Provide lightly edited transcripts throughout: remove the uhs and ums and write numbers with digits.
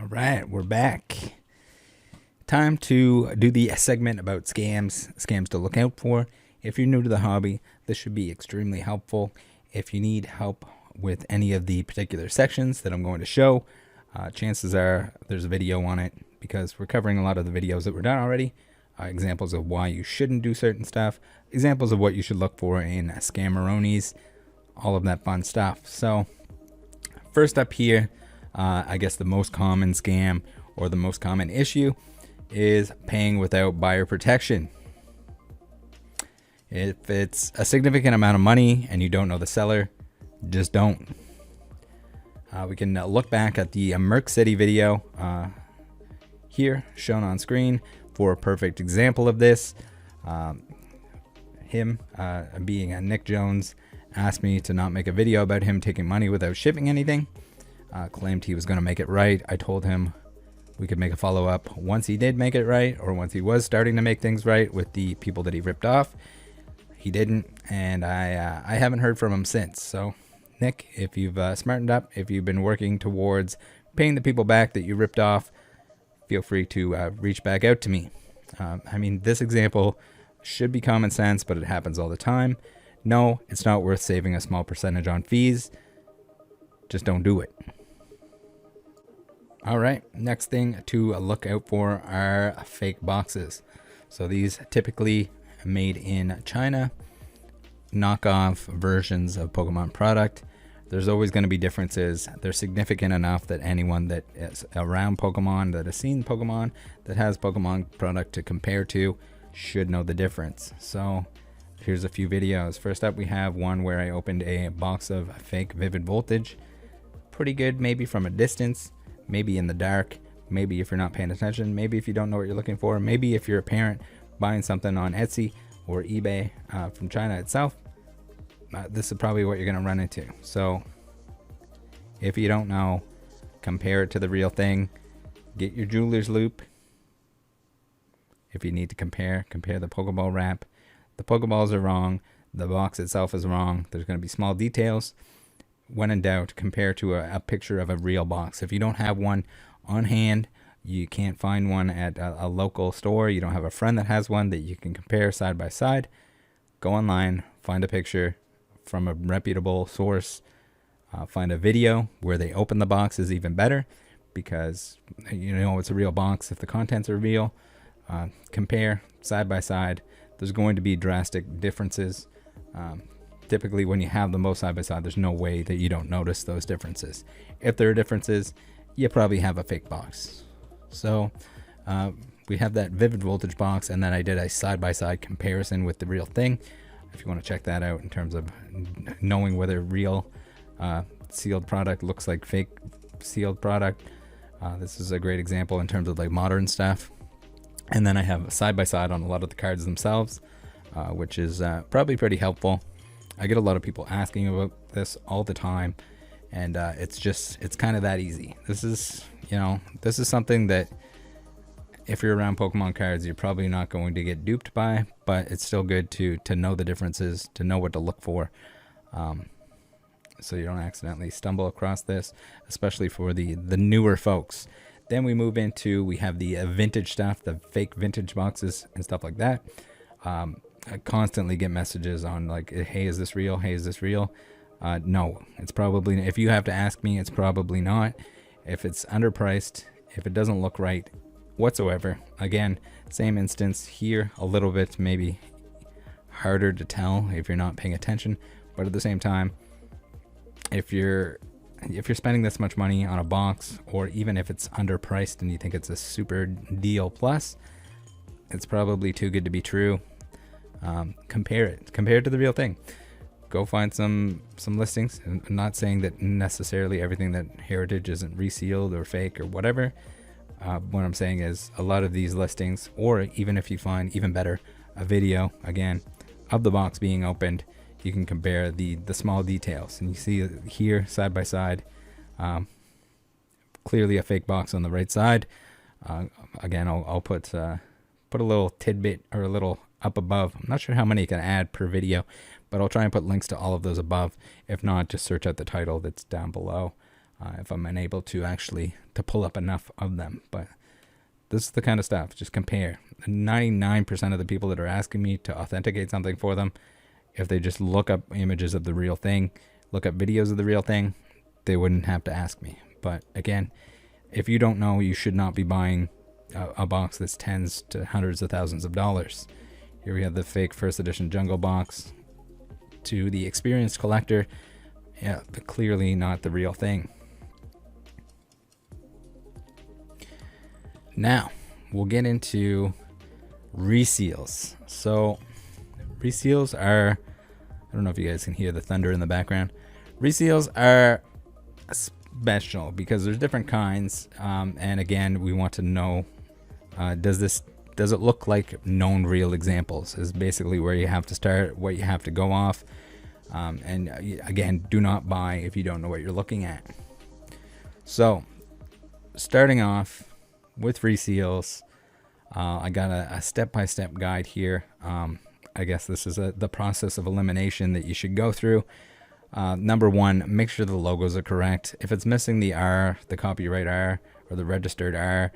All right, we're back. Time to do the segment about scams to look out for. If you're new to the hobby, this should be extremely helpful. If you need help with any of the particular sections that I'm going to show, chances are there's a video on it because we're covering a lot of the videos that were done already. Examples of why you shouldn't do certain stuff, examples of what you should look for in scammeronis, all of that fun stuff. So first up here, I guess the most common scam or the most common issue is paying without buyer protection. If it's a significant amount of money and you don't know the seller, just don't. We can look back at the Merk City video here shown on screen for a perfect example of this. Him being Nick Jones asked me to not make a video about him taking money without shipping anything. Claimed he was going to make it right. I told him we could make a follow-up once he did make it right, or once he was starting to make things right with the people that he ripped off. He didn't, and I haven't heard from him since. So Nick, if you've smartened up, if you've been working towards paying the people back that you ripped off, feel free to reach back out to me. I mean, this example should be common sense, but it happens all the time. No, it's not worth saving a small percentage on fees. Just don't do it. All right, next thing to look out for are fake boxes. So these typically made in China, knockoff versions of Pokemon product. There's always going to be differences. They're significant enough that anyone that is around Pokemon, that has seen Pokemon, that has Pokemon product to compare to, should know the difference. So here's a few videos. First up, we have one where I opened a box of fake Vivid Voltage. Pretty good, maybe from a distance, maybe in the dark, maybe if you're not paying attention, maybe if you don't know what you're looking for, maybe if you're a parent buying something on Etsy or eBay from China itself. This is probably what you're going to run into. So if you don't know, compare it to the real thing. Get your jeweler's loop. If you need to compare the Pokeball wrap. The Pokeballs are wrong. The box itself is wrong. There's going to be small details. When in doubt, compare to a picture of a real box. If you don't have one on hand, you can't find one at a local store, you don't have a friend that has one that you can compare side by side, go online, find a picture from a reputable source, find a video where they open the box is even better, because you know it's a real box if the contents are real. Compare side by side. There's going to be drastic differences. Typically when you have them both side by side, there's no way that you don't notice those differences. If there are differences, you probably have a fake box. So we have that Vivid Voltage box, and then I did a side-by-side comparison with the real thing. If you want to check that out in terms of knowing whether real sealed product looks like fake sealed product, this is a great example in terms of like modern stuff. And then I have side-by-side on a lot of the cards themselves, which is probably pretty helpful. I get a lot of people asking about this all the time, and it's kind of that easy. This is something that if you're around Pokemon cards, you're probably not going to get duped by, but it's still good to know the differences, to know what to look for, so you don't accidentally stumble across this, especially for the newer folks. Then we move into, we have the vintage stuff, the fake vintage boxes and stuff like that. I constantly get messages on like, hey, is this real? Hey, is this real? No, it's probably, if you have to ask me, it's probably not. If it's underpriced, if it doesn't look right whatsoever, again, same instance here, a little bit maybe harder to tell if you're not paying attention, but at the same time, if you're spending this much money on a box, or even if it's underpriced and you think it's a super deal plus, it's probably too good to be true. Compare it to the real thing. Go find some listings. I'm not saying that necessarily everything that Heritage isn't resealed or fake or whatever. What I'm saying is a lot of these listings, or even if you find, even better, a video again of the box being opened, you can compare the small details, and you see here side by side, clearly a fake box on the right side. Again, I'll put a little tidbit or a little up above. I'm not sure how many you can add per video, but I'll try and put links to all of those above. If not, just search out the title that's down below. If I'm unable to actually to pull up enough of them. But this is the kind of stuff. Just compare. 99% of the people that are asking me to authenticate something for them, if they just look up images of the real thing, look up videos of the real thing, they wouldn't have to ask me. But again, if you don't know, you should not be buying a box that's tens to hundreds of thousands of dollars. Here we have the fake first edition jungle box to the experienced collector. Yeah, but clearly not the real thing. Now, we'll get into reseals. So, reseals are, I don't know if you guys can hear the thunder in the background. Reseals are special because there's different kinds. And again, we want to know, does it look like known real examples is basically where you have to start, what you have to go off. And again, do not buy if you don't know what you're looking at. So, starting off with reseals, I got a step-by-step guide here. I guess this is the process of elimination that you should go through. Number one, make sure the logos are correct. If it's missing the R, the copyright R, or the registered R,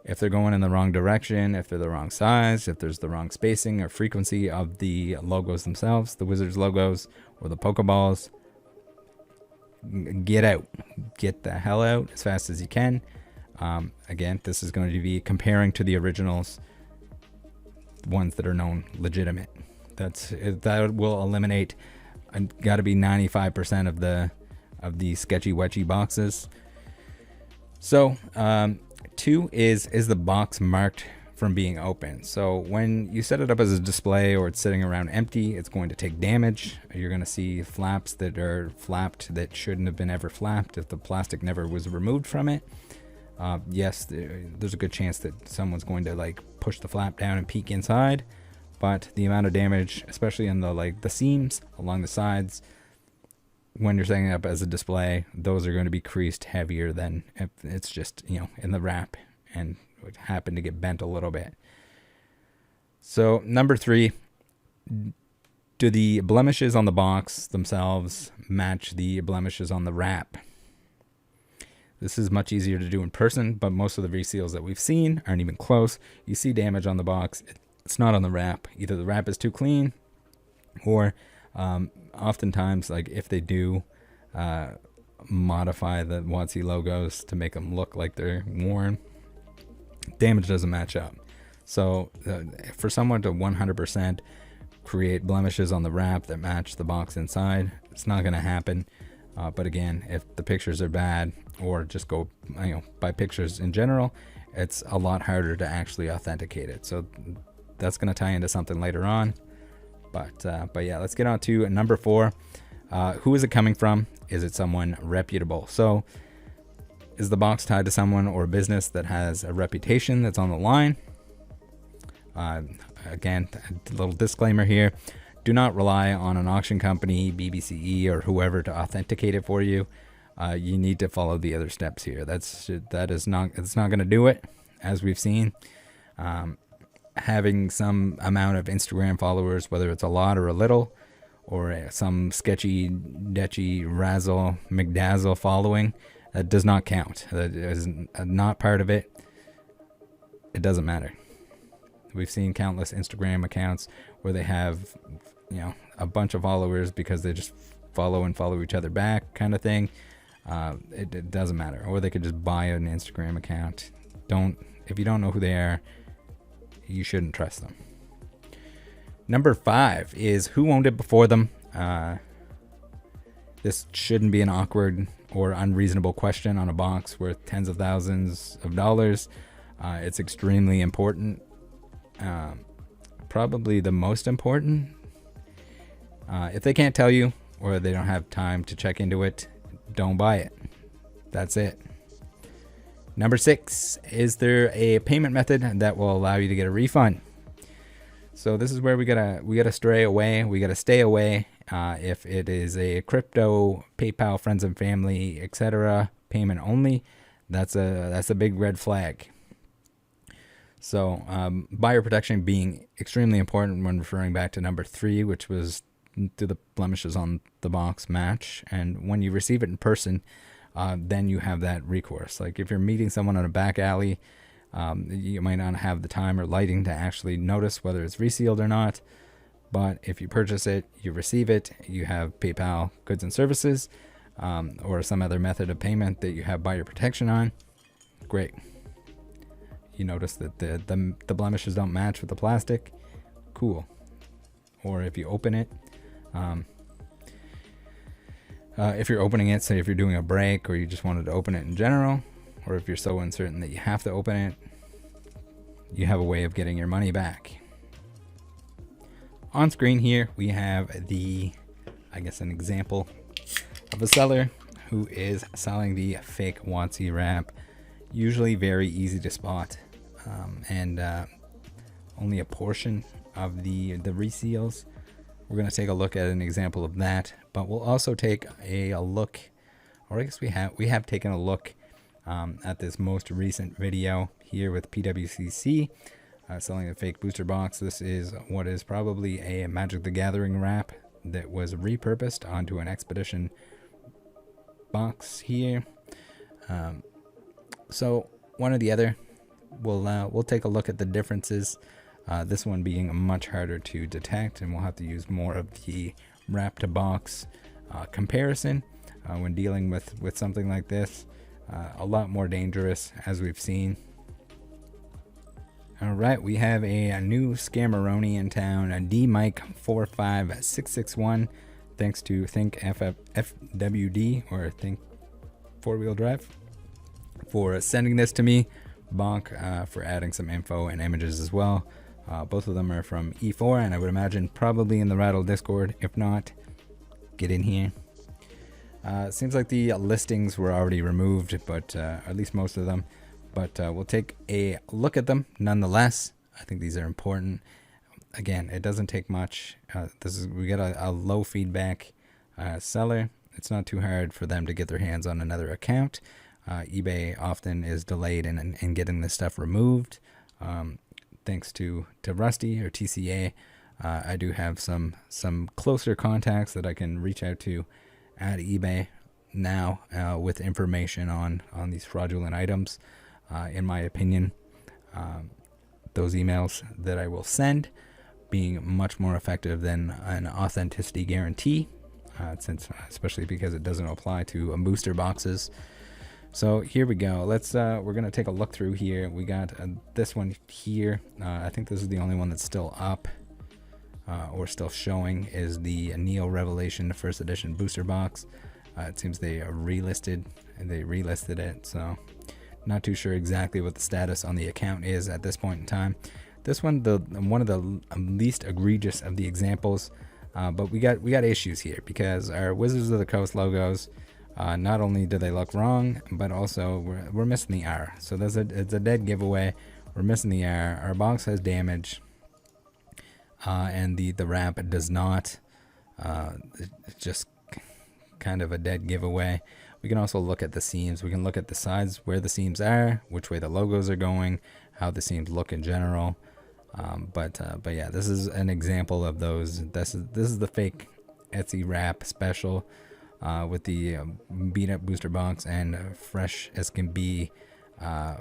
if they're going in the wrong direction, if they're the wrong size, if there's the wrong spacing or frequency of the logos themselves, the Wizards logos or the Pokeballs, get out. Get the hell out as fast as you can. Again, this is going to be comparing to the originals, ones that are known legitimate. That will eliminate, got to be 95% of the sketchy wetchy boxes. So, 2 is the box marked from being open. So when you set it up as a display or it's sitting around empty, it's going to take damage. You're going to see flaps that are flapped that shouldn't have been ever flapped if the plastic never was removed from it. Yes, there's a good chance that someone's going to like push the flap down and peek inside, but the amount of damage, especially in the seams along the sides, when you're setting it up as a display, those are going to be creased heavier than if it's just, in the wrap and would happen to get bent a little bit. So number 3, do the blemishes on the box themselves match the blemishes on the wrap? This is much easier to do in person, but most of the reseals that we've seen aren't even close. You see damage on the box. It's not on the wrap. Either the wrap is too clean, or oftentimes, like if they do modify the WOTC logos to make them look like they're worn, damage doesn't match up. So for someone to 100% create blemishes on the wrap that match the box inside, it's not going to happen. But again, if the pictures are bad, or just go by pictures in general, it's a lot harder to actually authenticate it. So that's going to tie into something later on. But yeah, let's get on to number 4. Who is it coming from? Is it someone reputable? So is the box tied to someone or a business that has a reputation that's on the line? Again, a little disclaimer here. Do not rely on an auction company, BBCE, or whoever to authenticate it for you. You need to follow the other steps here. It's not going to do it, as we've seen. Having some amount of Instagram followers, whether it's a lot or a little, or some sketchy, detchy, razzle, McDazzle following, that does not count. That is not part of it. It doesn't matter. We've seen countless Instagram accounts where they have, a bunch of followers because they just follow each other back, kind of thing. It doesn't matter. Or they could just buy an Instagram account. If you don't know who they are, you shouldn't trust them. Number 5 is who owned it before them. This shouldn't be an awkward or unreasonable question on a box worth tens of thousands of dollars. It's extremely important. Probably the most important. If they can't tell you, or they don't have time to check into it, don't buy it. That's it. Number 6, is there a payment method that will allow you to get a refund? So this is where we gotta stray away. We gotta stay away. If it is a crypto, PayPal, friends and family, etc., payment only, that's a big red flag. So buyer protection being extremely important when referring back to number 3, which was, do the blemishes on the box match? And when you receive it in person, then you have that recourse. Like if you're meeting someone on a back alley, you might not have the time or lighting to actually notice whether it's resealed or not. But if you purchase it, you receive it, you have PayPal goods and services, or some other method of payment that you have buyer protection on, great. You notice that the blemishes don't match with the plastic, cool. Or if you open it, if you're opening it, say if you're doing a break or you just wanted to open it in general, or if you're so uncertain that you have to open it, you have a way of getting your money back. On screen here, we have an example of a seller who is selling the fake WOTC wrap. Usually very easy to spot, and only a portion of the reseals. We're going to take a look at an example of that, but we'll also take a look, or I guess we have taken a look at this most recent video here with PWCC selling a fake booster box. This is what is probably a Magic the Gathering wrap that was repurposed onto an Expedition box here. So one or the other, we'll take a look at the differences. This one being much harder to detect, and we'll have to use more of the wrap to box comparison when dealing with something like this. A lot more dangerous, as we've seen. All right, we have a new scammeroni in town, a DMike45661, thanks to Think FWD, or Think 4-Wheel Drive, for sending this to me. Bonk for adding some info and images as well. Both of them are from E4, and I would imagine probably in the Rattle Discord. If not, get in here. Seems like the listings were already removed, but at least most of them. But we'll take a look at them nonetheless. I think these are important. Again, it doesn't take much. We got a low feedback seller. It's not too hard for them to get their hands on another account. eBay often is delayed in getting this stuff removed. Thanks to Rusty or TCA, I do have some closer contacts that I can reach out to at eBay now with information on these fraudulent items. In my opinion, those emails that I will send being much more effective than an authenticity guarantee, especially because it doesn't apply to booster boxes. So here we go. We're gonna take a look through here. We got this one here. I think this is the only one that's still up or still showing, is the Neo Revelation First Edition booster box. It seems they relisted it, so not too sure exactly what the status on the account is at this point in time. This one, one of the least egregious of the examples, but we got issues here because our Wizards of the Coast logos, not only do they look wrong, but also we're missing the R. So it's a dead giveaway. We're missing the R. Our box has damage, and the wrap does not. It's just kind of a dead giveaway. We can also look at the seams. We can look at the sides, where the seams are, which way the logos are going, how the seams look in general. But yeah, this is an example of those. This is the fake Etsy wrap special with the beat up booster box and fresh as can be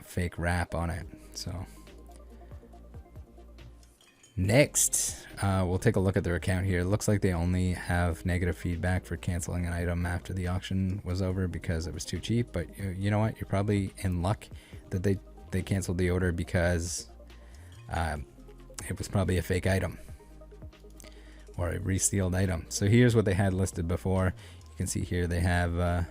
fake wrap on it. So next, we'll take a look at their account here. It looks like they only have negative feedback for canceling an item after the auction was over because it was too cheap. But you know what? You're probably in luck that they canceled the order because it was probably a fake item or a resealed item. So here's what they had listed before. You can see here they have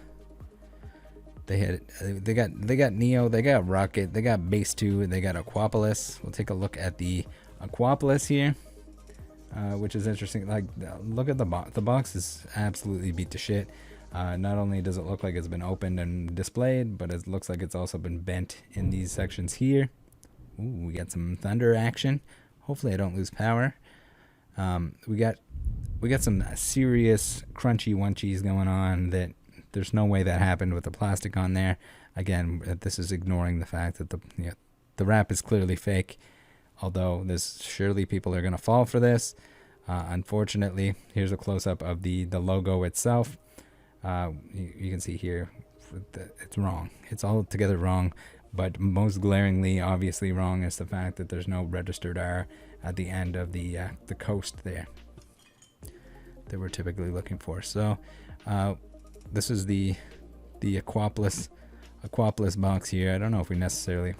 they got Neo, they got Rocket, they got Base 2, they got Aquapolis. We'll take a look at the Aquapolis here, which is interesting. Like, look at the box. The box is absolutely beat to shit. Not only does it look like it's been opened and displayed, but it looks like it's also been bent in these sections here. Ooh, we got some thunder action. Hopefully I don't lose power. We got some serious crunchy wunchies going on that there's no way that happened with the plastic on there. Again, this is ignoring the fact that the wrap is clearly fake. Although there's surely people are going to fall for this. Unfortunately, here's a close-up of the logo itself. You can see here it's wrong. It's all together wrong. But most glaringly, obviously wrong is the fact that there's no registered R at the end of the coast there that we're typically looking for. So this is the Aquapolis box here. I don't know if we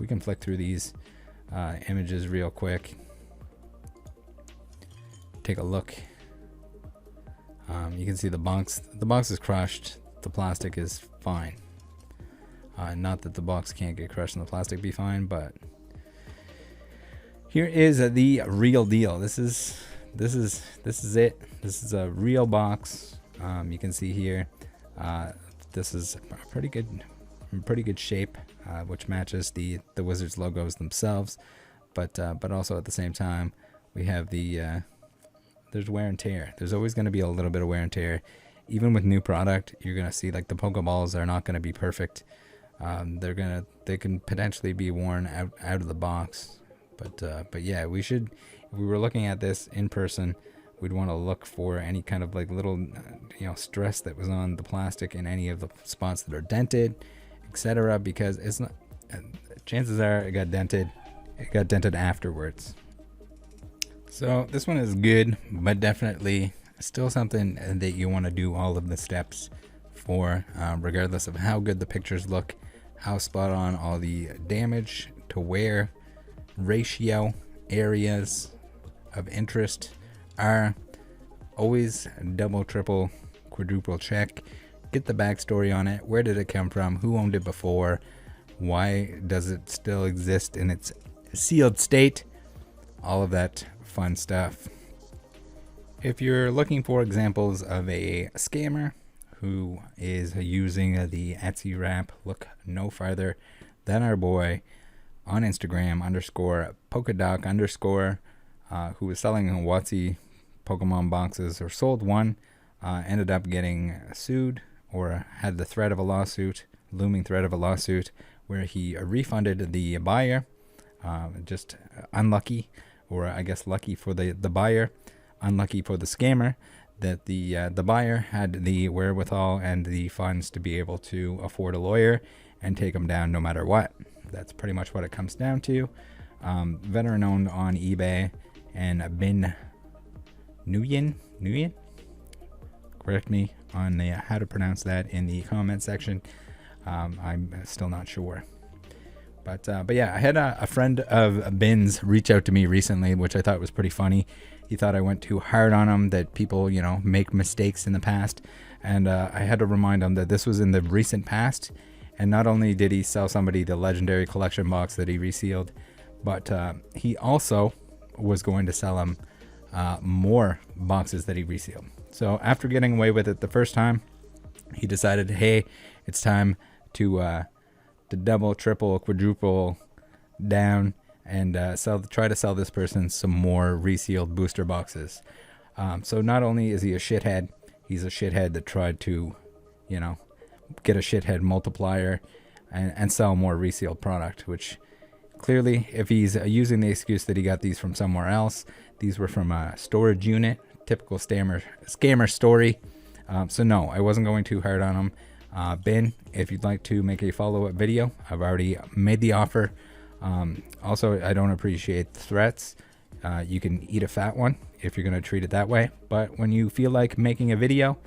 can flick through these images real quick. Take a look. You can see the box. The box is crushed. The plastic is fine. Not that the box can't get crushed and the plastic be fine, but here is the real deal. This is it. This is a real box. You can see here. This is a pretty good shape, which matches the Wizards logos themselves, but also at the same time we have there's wear and tear. There's always going to be a little bit of wear and tear. Even with new product, you're going to see like the Pokeballs are not going to be perfect. They can potentially be worn out of the box. But yeah, if we were looking at this in person, we'd want to look for any kind of like little stress that was on the plastic in any of the spots that are dented, etc. Because it's not. Chances are it got dented afterwards. So this one is good, but definitely still something that you want to do all of the steps for, regardless of how good the pictures look, how spot on all the damage to wear ratio areas of interest are. Always double, triple, quadruple check. Get the backstory on it. Where did it come from? Who owned it before? Why does it still exist in its sealed state? All of that fun stuff. If you're looking for examples of a scammer who is using the Etsy wrap, look no farther than our boy on Instagram _Polkadoc_, who was selling WOTC Pokemon boxes, or sold one, ended up getting sued, or had the threat of a lawsuit, looming threat of a lawsuit, where he refunded the buyer. Just unlucky, or I guess lucky for the buyer, unlucky for the scammer, that the buyer had the wherewithal and the funds to be able to afford a lawyer and take them down no matter what. That's pretty much what it comes down to. Veteran owned on eBay, and Binh, Nguyen? Correct me on how to pronounce that in the comment section. I'm still not sure. But yeah, I had a friend of Binh's reach out to me recently, which I thought was pretty funny. He thought I went too hard on him, that people, make mistakes in the past. And I had to remind him that this was in the recent past. And not only did he sell somebody the legendary collection box that he resealed, but he also was going to sell him more boxes that he resealed. So after getting away with it the first time, he decided, hey, it's time to double, triple, quadruple down and try to sell this person some more resealed booster boxes. So not only is he a shithead, he's a shithead that tried to, get a shithead multiplier and sell more resealed product, which clearly, if he's using the excuse that he got these from somewhere else, these were from a storage unit, typical scammer story. So no, I wasn't going too hard on him. Binh, if you'd like to make a follow-up video, I've already made the offer. Also, I don't appreciate threats. You can eat a fat one if you're going to treat it that way. But when you feel like making a video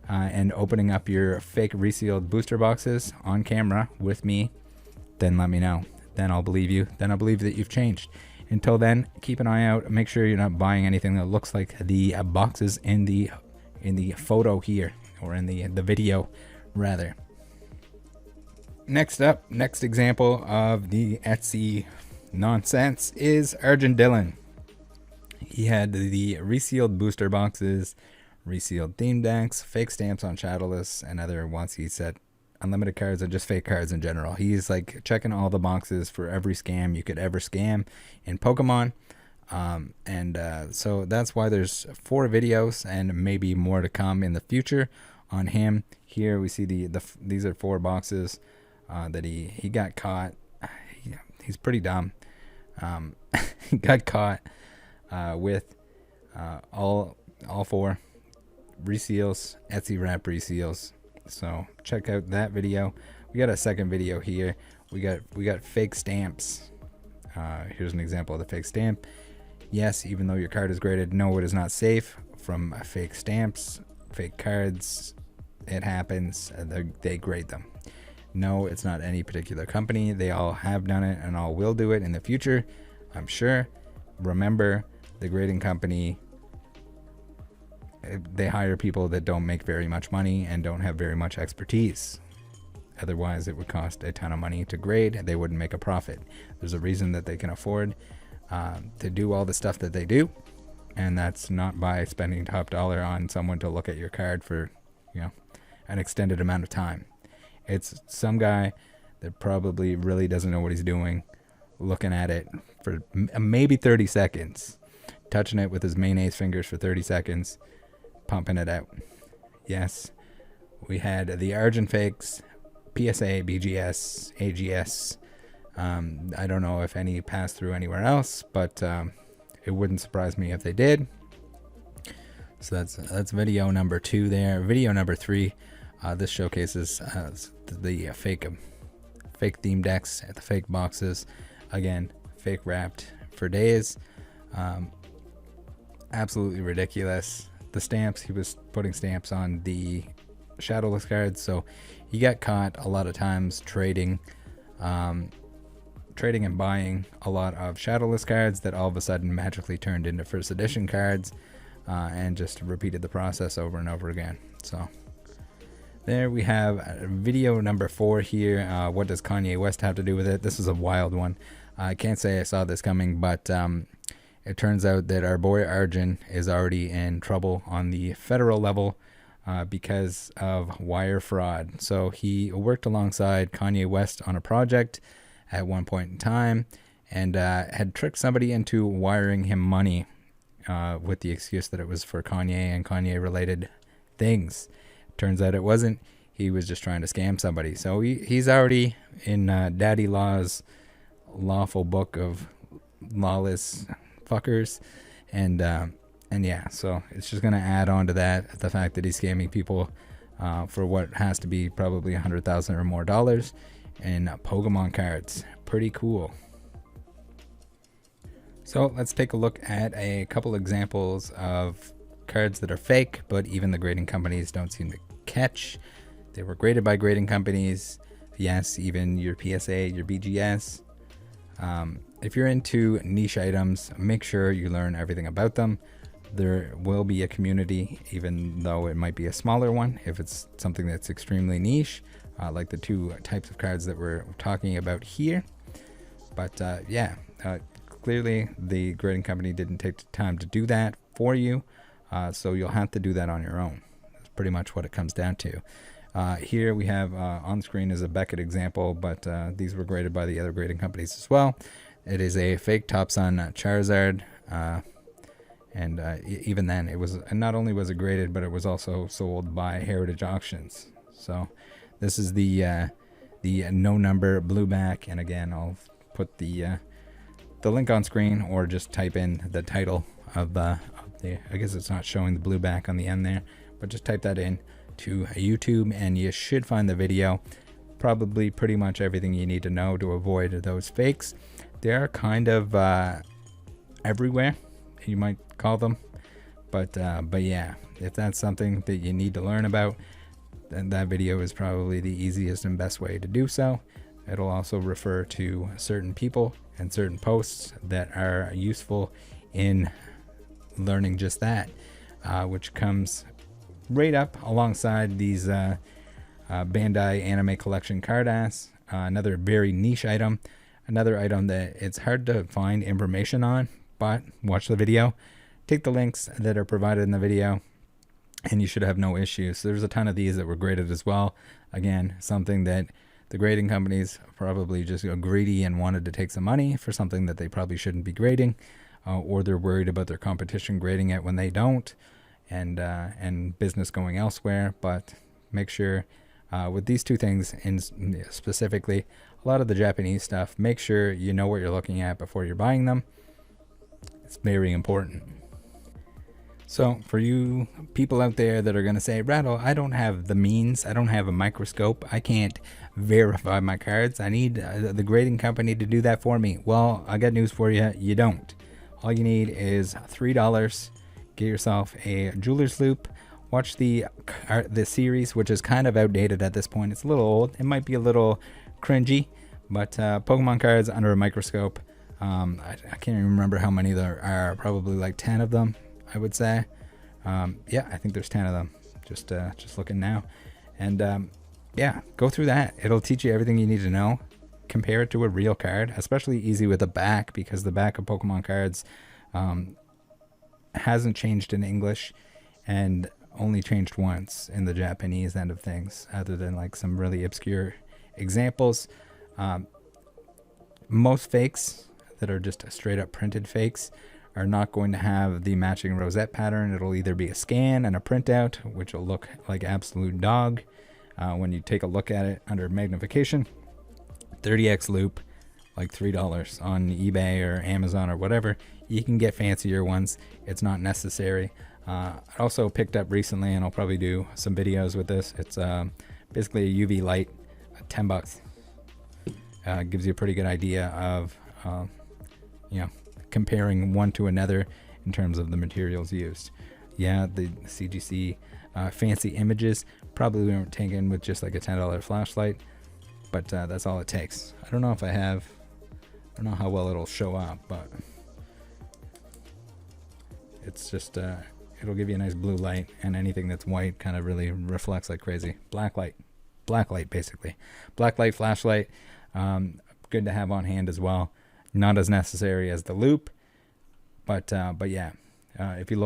and opening up your fake resealed booster boxes on camera with me, then let me know. Then I'll believe you. Then I'll believe that you've changed. Until then, keep an eye out. Make sure you're not buying anything that looks like the boxes in the photo here, or in the video rather. Next example of the Etsy nonsense is Arjun Dhillon. He had the resealed booster boxes, resealed theme decks, fake stamps on Shadowless, and other WOTC set unlimited cards, and just fake cards in general. He's like checking all the boxes for every scam you could ever scam in Pokemon. So that's why there's 4 videos and maybe more to come in the future on him. Here we see these are 4 boxes that he got caught. He's pretty dumb. He got caught with all 4 reseals, Etsy wrap reseals. So check out that video We got a second video here. We got fake stamps. Here's an example of the fake stamp. Yes, even though your card is graded, no, it is not safe from fake stamps, fake cards. It happens. They grade them. No, it's not any particular company. They all have done it and all will do it in the future, I'm sure. Remember, the grading company, they hire people that don't make very much money and don't have very much expertise. Otherwise, it would cost a ton of money to grade. They wouldn't make a profit. There's a reason that they can afford to do all the stuff that they do, and that's not by spending top dollar on someone to look at your card for, an extended amount of time. It's some guy that probably really doesn't know what he's doing, looking at it for maybe 30 seconds, touching it with his mayonnaise fingers for 30 seconds, pumping it out. Yes, we had the Arjun fakes, PSA, BGS, AGS. I don't know if any passed through anywhere else, but it wouldn't surprise me if they did. So that's video number 2 there. Video number 3, this showcases the fake theme decks, the fake boxes. Again, fake wrapped for days. Absolutely ridiculous. The stamps, he was putting stamps on the shadowless cards, so he got caught a lot of times trading and buying a lot of shadowless cards that all of a sudden magically turned into first edition cards, and just repeated the process over and over again. So there we have video number 4 here. What does Kanye West have to do with it? This is a wild one. I can't say I saw this coming, but it turns out that our boy Arjun is already in trouble on the federal level because of wire fraud. So he worked alongside Kanye West on a project at one point in time, and had tricked somebody into wiring him money with the excuse that it was for Kanye and Kanye related things. Turns out it wasn't. He was just trying to scam somebody. So he's already in Daddy Law's lawful book of lawless fuckers, and yeah, so it's just gonna add on to that the fact that he's scamming people for what has to be probably $100,000 or more in Pokemon cards. Pretty cool. So let's take a look at a couple examples of cards that are fake, but even the grading companies don't seem to catch. They were graded by grading companies. Yes, even your PSA, your BGS. If you're into niche items, make sure you learn everything about them. There will be a community, even though it might be a smaller one, if it's something that's extremely niche, like the 2 types of cards that we're talking about here. But clearly the grading company didn't take the time to do that for you, so you'll have to do that on your own. That's pretty much what it comes down to. Here we have on screen is a Beckett example, but these were graded by the other grading companies as well. It is a fake Topsun Charizard, and even then, it was not only was it graded, but it was also sold by Heritage Auctions. So this is the no number blue back, and again, I'll put the link on screen, or just type in the title of the. I guess it's not showing the blue back on the end there, but just type that in to YouTube, and you should find the video. Probably pretty much everything you need to know to avoid those fakes. They're kind of everywhere, you might call them, but yeah, if that's something that you need to learn about, then that video is probably the easiest and best way to do so. It'll also refer to certain people and certain posts that are useful in learning just that, which comes right up alongside these Bandai Anime Collection card ass. Another very niche item, another item that it's hard to find information on, but watch the video, take the links that are provided in the video, and you should have no issues. So there's a ton of these that were graded as well. Again, something that the grading companies probably just got greedy and wanted to take some money for something that they probably shouldn't be grading, or they're worried about their competition grading it when they don't, and business going elsewhere. But make sure with these 2 things, in specifically a lot of the Japanese stuff, make sure you know what you're looking at before you're buying them. It's very important. So for you people out there that are going to say, Rattle, I don't have the means, I don't have a microscope, I can't verify my cards, I need the grading company to do that for me. Well, I got news for you, you don't. All you need is $3. Get yourself a jeweler's loop. Watch the series, which is kind of outdated at this point. It's a little old. It might be a little cringy, but Pokemon cards under a microscope. I can't even remember how many there are. Probably like 10 of them, I would say. Yeah, I think there's 10 of them. Just looking now, and yeah, go through that. It'll teach you everything you need to know. Compare it to a real card, especially easy with the back, because the back of Pokemon cards hasn't changed in English and only changed once in the Japanese end of things, other than like some really obscure examples. Most fakes that are just straight up printed fakes are not going to have the matching rosette pattern. It'll either be a scan and a printout, which will look like absolute dog when you take a look at it under magnification. 30x loop, like $3 on eBay or Amazon or whatever. You can get fancier ones. It's not necessary. I also picked up recently, and I'll probably do some videos with this. It's basically a UV light, $10. Gives you a pretty good idea of, comparing one to another in terms of the materials used. Yeah, the CGC fancy images probably weren't taken with just like a $10 flashlight, but that's all it takes. I don't know how well it'll show up, but it's just it'll give you a nice blue light, and anything that's white kind of really reflects like crazy. Black light basically. Black light flashlight, good to have on hand as well. Not as necessary as the loop, but yeah, if you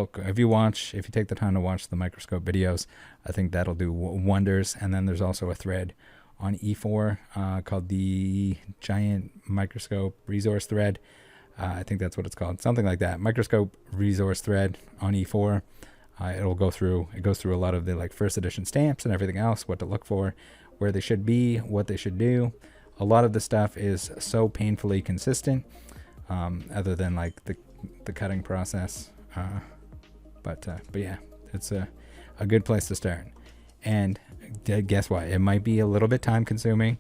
take the time to watch the microscope videos, I think that'll do wonders. And then there's also a thread on E4 called the Giant Microscope Resource Thread. I think that's what it's called, something like that. Microscope Resource Thread on E4. It goes through a lot of the like first edition stamps and everything else, what to look for, where they should be, what they should do. A lot of the stuff is so painfully consistent, other than like the cutting process. But yeah, it's a good place to start. And guess what? It might be a little bit time consuming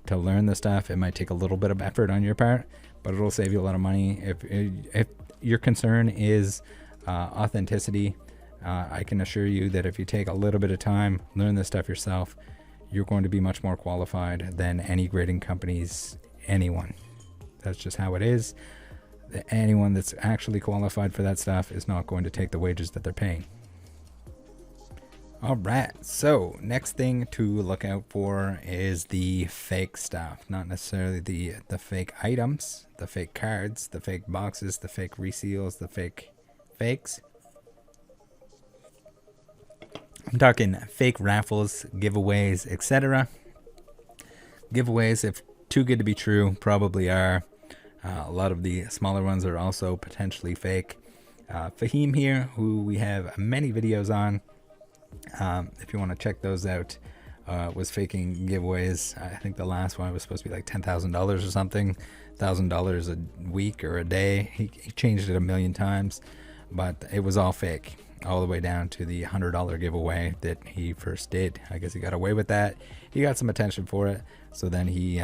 to learn the stuff. It might take a little bit of effort on your part, but it'll save you a lot of money. If your concern is authenticity, I can assure you that if you take a little bit of time, learn this stuff yourself, you're going to be much more qualified than any grading companies, anyone. That's just how it is. Anyone that's actually qualified for that stuff is not going to take the wages that they're paying. All right, so next thing to look out for is the fake stuff. Not necessarily the fake items, the fake cards, the fake boxes, the fake reseals, the fakes. I'm talking fake raffles, giveaways, etc. Giveaways, if too good to be true, probably are. A lot of the smaller ones are also potentially fake. Fahim here, who we have many videos on, if you want to check those out, was faking giveaways. I think the last one was supposed to be like $10,000 or something, $1,000 a week or a day. He changed it a million times, but it was all fake, all the way down to the $100 giveaway that he first did. I guess he got away with that. He got some attention for it, so then he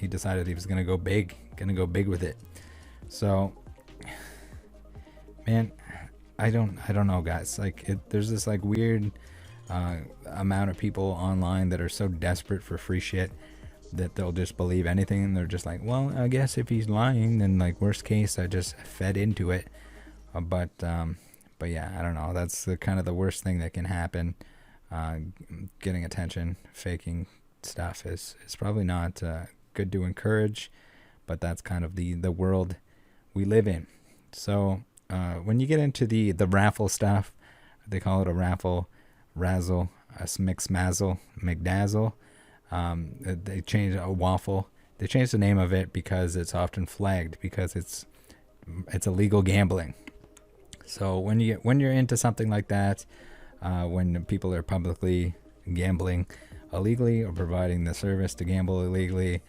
decided he was gonna go big with it. So, man, I don't know, guys. Like, there's this like weird amount of people online that are so desperate for free shit that they'll just believe anything, and they're just like, well, I guess if he's lying, then like worst case, I just fed into it. But yeah, I don't know. That's the kind of the worst thing that can happen. Getting attention, faking stuff is probably not good to encourage, but that's kind of the world we live in. So when you get into the raffle stuff, they call it a raffle, razzle, a mix mazzle, McDazzle. They changed a waffle. They changed the name of it because it's often flagged because it's illegal gambling. So when you're into something like that, when people are publicly gambling illegally or providing the service to gamble illegally,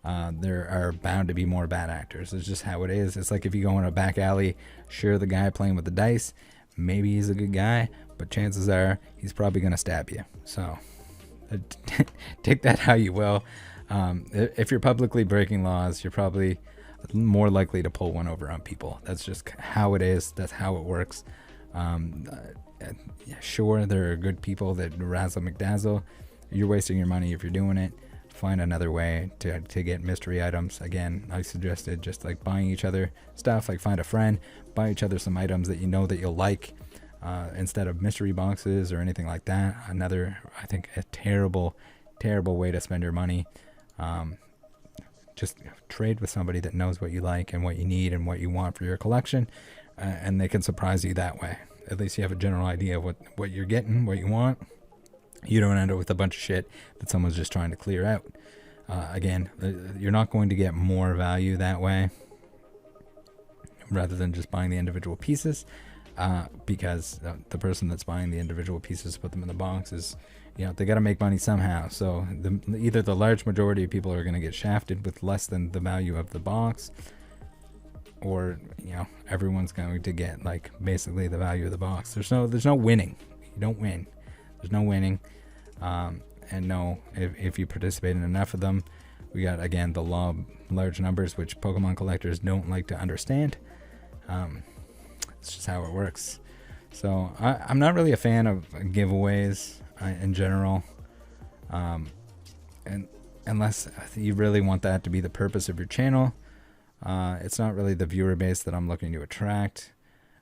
there are bound to be more bad actors. It's just how it is. It's like if you go in a back alley, sure, the guy playing with the dice maybe he's a good guy, but chances are he's probably going to stab you. So take that how you will. If you're publicly breaking laws, you're probably more likely to pull one over on people. That's just how it is. That's how it works. Sure, there are good people that razzle McDazzle. You're wasting your money if you're doing it. Find another way to get mystery items. Again, I suggested just like buying each other stuff, like find a friend, buy each other some items that you know that you'll like, instead of mystery boxes or anything like that. Another, I think, a terrible way to spend your money. Just trade with somebody that knows what you like and what you need and what you want for your collection, and they can surprise you that way. At least you have a general idea of what you're getting, what you want. You don't end up with a bunch of shit that someone's just trying to clear out. Again, you're not going to get more value that way rather than just buying the individual pieces, because the person that's buying the individual pieces to put them in the box is, they got to make money somehow. So either the large majority of people are going to get shafted with less than the value of the box, or everyone's going to get like basically the value of the box. There's no winning. You don't win. There's no winning. And no, if you participate in enough of them, we got, again, the law of large numbers, which Pokemon collectors don't like to understand. It's just how it works. So I'm not really a fan of giveaways in general, and unless you really want that to be the purpose of your channel. It's not really the viewer base that I'm looking to attract.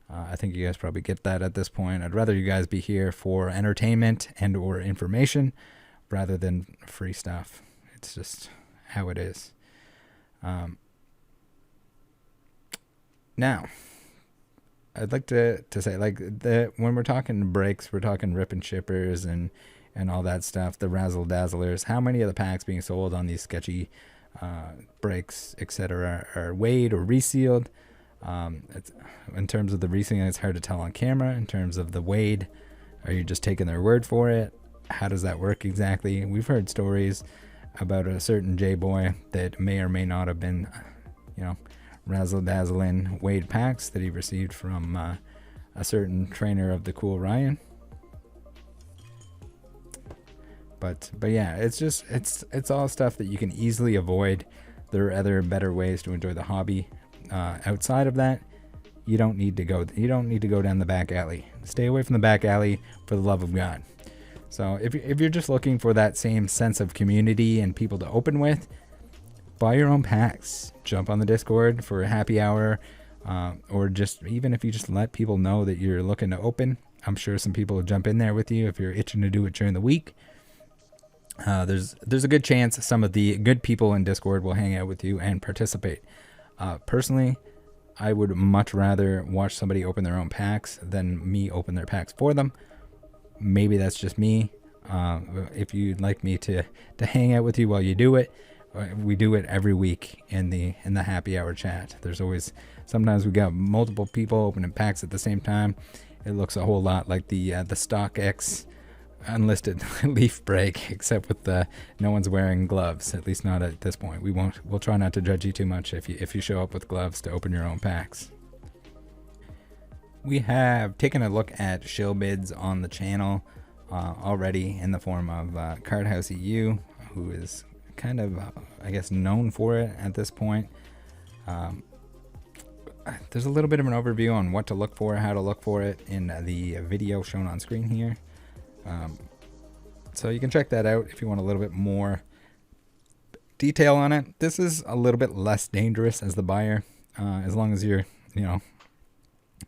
I think you guys probably get that at this point. I'd rather you guys be here for entertainment and or information rather than free stuff. It's just how it is. Now, I'd like to say, like, when we're talking breaks, we're talking rip and shippers and all that stuff, the razzle dazzlers. How many of the packs being sold on these sketchy breaks, etc., are weighed or resealed? In terms of the resealing, it's hard to tell on camera. In terms of the weighed, are you just taking their word for it? How does that work exactly? We've heard stories about a certain J-boy that may or may not have been, razzle-dazzling weighed packs that he received from a certain trainer of the cool Ryan. But yeah, it's all stuff that you can easily avoid. There are other better ways to enjoy the hobby. Outside of that, you don't need to go down the back alley. Stay away from the back alley, for the love of God. So if you're just looking for that same sense of community and people to open with, buy your own packs. Jump on the Discord for a happy hour, or just even if you just let people know that you're looking to open. I'm sure some people will jump in there with you if you're itching to do it during the week. There's a good chance some of the good people in Discord will hang out with you and participate. Personally, I would much rather watch somebody open their own packs than me open their packs for them. Maybe that's just me. If you'd like me to hang out with you while you do it, we do it every week in the happy hour chat. There's always, sometimes we got multiple people opening packs at the same time. It looks a whole lot like the StockX unlisted leaf break, except with no one's wearing gloves, at least not at this point. We'll try not to judge you too much if you show up with gloves to open your own packs. We have taken a look at shill bids on the channel already in the form of Card House EU, who is kind of I guess known for it at this point. There's a little bit of an overview on what to look for, how to look for it in the video shown on screen here. So you can check that out if you want a little bit more detail on it. This is a little bit less dangerous as the buyer, as long as you're,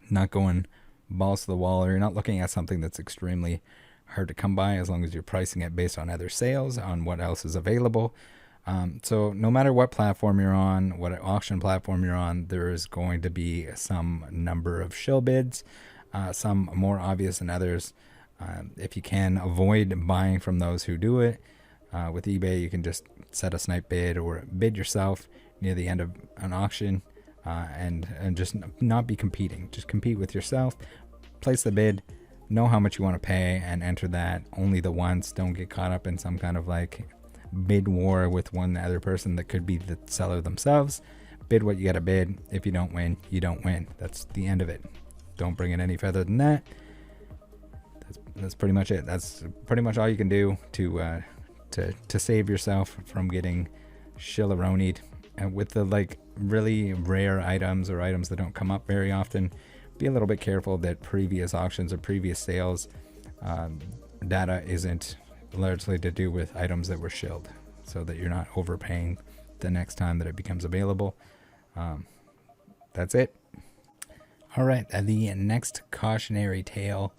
not going balls to the wall, or you're not looking at something that's extremely hard to come by, as long as you're pricing it based on other sales, on what else is available. So no matter what platform you're on, what auction platform you're on, there is going to be some number of shill bids, some more obvious than others. If you can avoid buying from those who do it, with eBay, you can just set a snipe bid or bid yourself near the end of an auction, and just not be competing. Just compete with yourself, place the bid, know how much you want to pay, and enter that only the once. Don't get caught up in some kind of like bid war with one other person that could be the seller themselves. Bid what you got to bid. If you don't win, you don't win. That's the end of it. don't bring it any further than that. That's pretty much it. That's pretty much all you can do to save yourself from getting shilleronied. And with the like really rare items or items that don't come up very often, be a little bit careful that previous auctions or previous sales data isn't largely to do with items that were shilled, so that you're not overpaying the next time that it becomes available. That's it. All right, the next cautionary tale.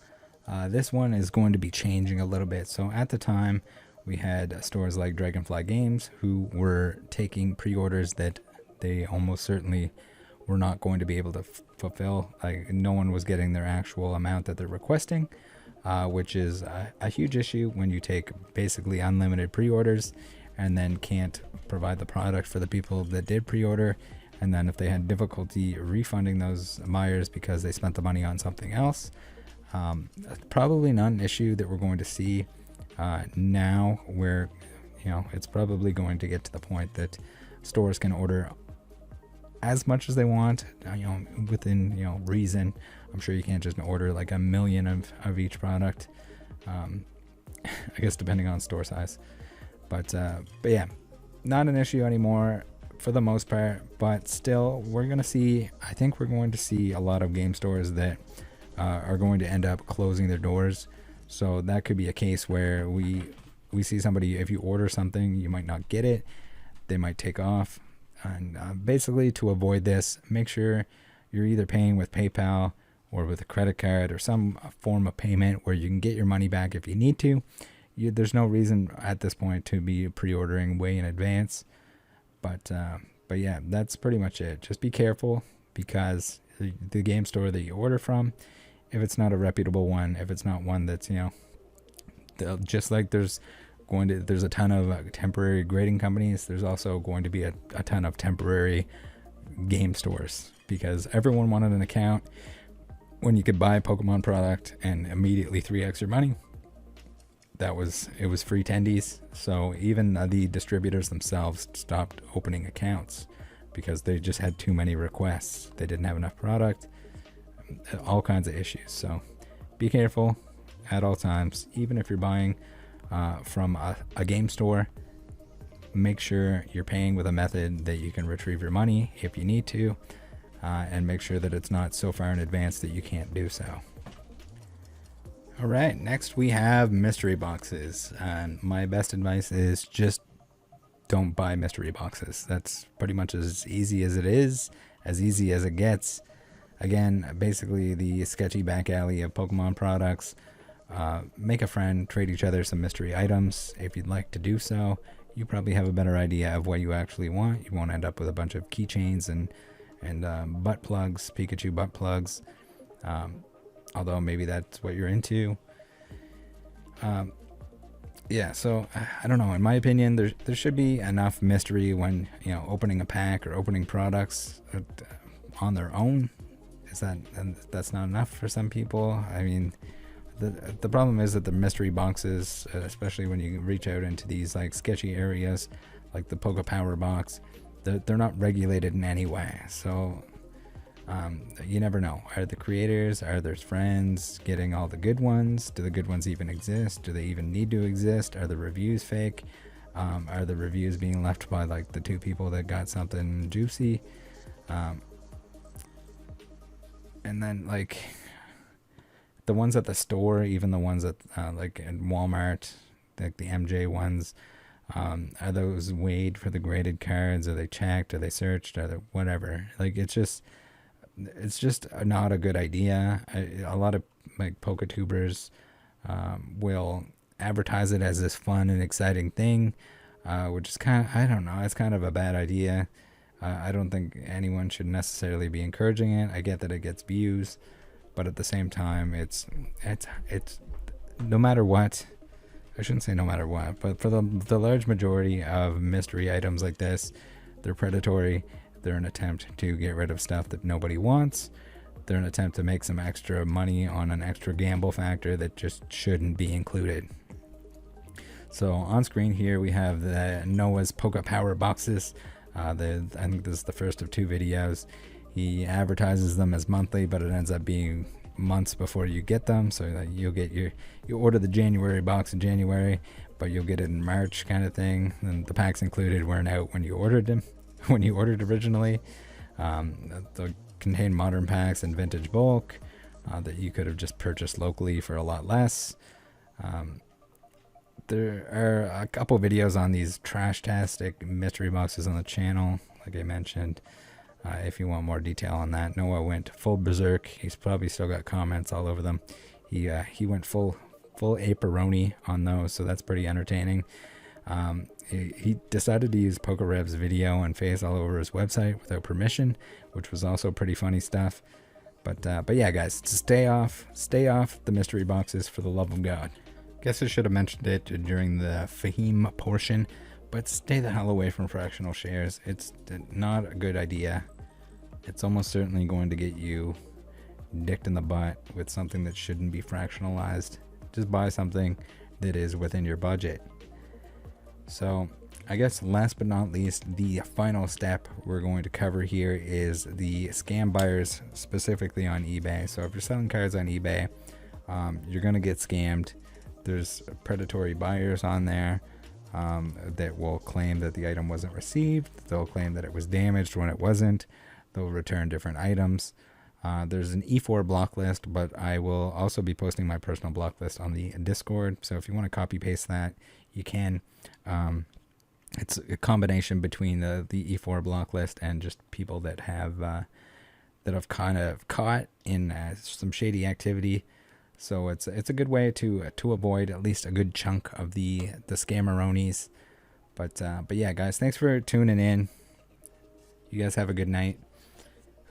This one is going to be changing a little bit. So at the time, we had stores like Dragonfly Games who were taking pre-orders that they almost certainly were not going to be able to fulfill. Like, no one was getting their actual amount that they're requesting, which is a huge issue when you take basically unlimited pre-orders and then can't provide the product for the people that did pre-order. And then if they had difficulty refunding those buyers because they spent the money on something else, probably not an issue that we're going to see now, where it's probably going to get to the point that stores can order as much as they want, within reason. I'm sure you can't just order like 1 million of each product, I guess depending on store size, but yeah, not an issue anymore for the most part. But still, I think we're going to see a lot of game stores that are going to end up closing their doors. So that could be a case where we see somebody, if you order something, you might not get it, they might take off. And basically, to avoid this, make sure you're either paying with PayPal or with a credit card or some form of payment where you can get your money back if you need to. There's no reason at this point to be pre-ordering way in advance. But yeah, that's pretty much it. Just be careful, because the game store that you order from, if it's not a reputable one, if it's not one that's just like there's a ton of temporary grading companies, there's also going to be a ton of temporary game stores, because everyone wanted an account when you could buy a Pokemon product and immediately 3x your money. It was free tendies. So even the distributors themselves stopped opening accounts because they just had too many requests. They didn't have enough product, all kinds of issues. So be careful at all times. Even if you're buying from a game store, make sure you're paying with a method that you can retrieve your money if you need to, and make sure that it's not so far in advance that you can't do so. All right, next we have mystery boxes, and my best advice is just don't buy mystery boxes. That's pretty much as easy as it is, as easy as it gets. Again, basically the sketchy back alley of Pokemon products. Make a friend, trade each other some mystery items if you'd like to do so. You probably have a better idea of what you actually want. You won't end up with a bunch of keychains and butt plugs, Pikachu butt plugs. Although maybe that's what you're into. Yeah, so I don't know. In my opinion, there should be enough mystery when opening a pack or opening products on their own. That's not enough for some people? I mean, the problem is that the mystery boxes, especially when you reach out into these like sketchy areas, like the Poke Power box, they're not regulated in any way. So you never know. Are the creators, are their friends getting all the good ones? Do the good ones even exist? Do they even need to exist? Are the reviews fake? Are the reviews being left by like the 2 people that got something juicy? And then like the ones at the store, even the ones at like in Walmart, like the MJ ones, are those weighed for the graded cards? Are they checked? Are they searched? Are they whatever? Like it's just not a good idea. A lot of like PokeTubers will advertise it as this fun and exciting thing, which is I don't know, it's kind of a bad idea. I don't think anyone should necessarily be encouraging it. I get that it gets views, but at the same time, it's no matter what. I shouldn't say no matter what, but for the large majority of mystery items like this, they're predatory. They're an attempt to get rid of stuff that nobody wants. They're an attempt to make some extra money on an extra gamble factor that just shouldn't be included. So on screen here we have the Noah's Poke Power boxes. I think this is the first of 2 videos. He advertises them as monthly, but it ends up being months before you get them. So that you order the January box in January, but you'll get it in March, kind of thing. And the packs included weren't out when you ordered them, when you ordered originally. They'll contain modern packs and vintage bulk that you could have just purchased locally for a lot less. There are a couple videos on these trash-tastic mystery boxes on the channel, like I mentioned. If you want more detail on that, Noah went full berserk. He's probably still got comments all over them. He went full aparoni on those, so that's pretty entertaining. He decided to use PokeRev's video and face all over his website without permission, which was also pretty funny stuff. But yeah, guys, stay off the mystery boxes for the love of God. Guess I should have mentioned it during the Fahim portion, but stay the hell away from fractional shares. It's not a good idea. It's almost certainly going to get you dicked in the butt with something that shouldn't be fractionalized. Just buy something that is within your budget. So I guess last but not least, the final step we're going to cover here is the scam buyers, specifically on eBay. So if you're selling cards on eBay, you're going to get scammed. There's predatory buyers on there that will claim that the item wasn't received. They'll claim that it was damaged when it wasn't. They'll return different items. There's an E4 block list, but I will also be posting my personal block list on the Discord. So if you want to copy paste that, you can. It's a combination between the E4 block list and just people that have kind of caught in some shady activity. So it's a good way to avoid at least a good chunk of the scammeronis. But yeah, guys, thanks for tuning in. You guys have a good night.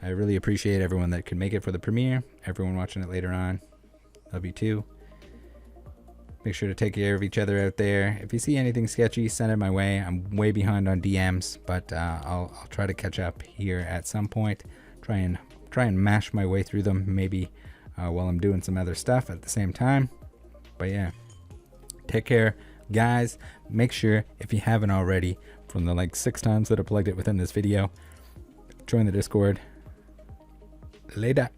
I really appreciate everyone that could make it for the premiere. Everyone watching it later on. Love you too. Make sure to take care of each other out there. If you see anything sketchy, send it my way. I'm way behind on DMs, but I'll try to catch up here at some point. Try and mash my way through them, maybe while I'm doing some other stuff at the same time. But yeah, take care, guys. Make sure, if you haven't already, from the like 6 times that I plugged it within this video, join the Discord. Later.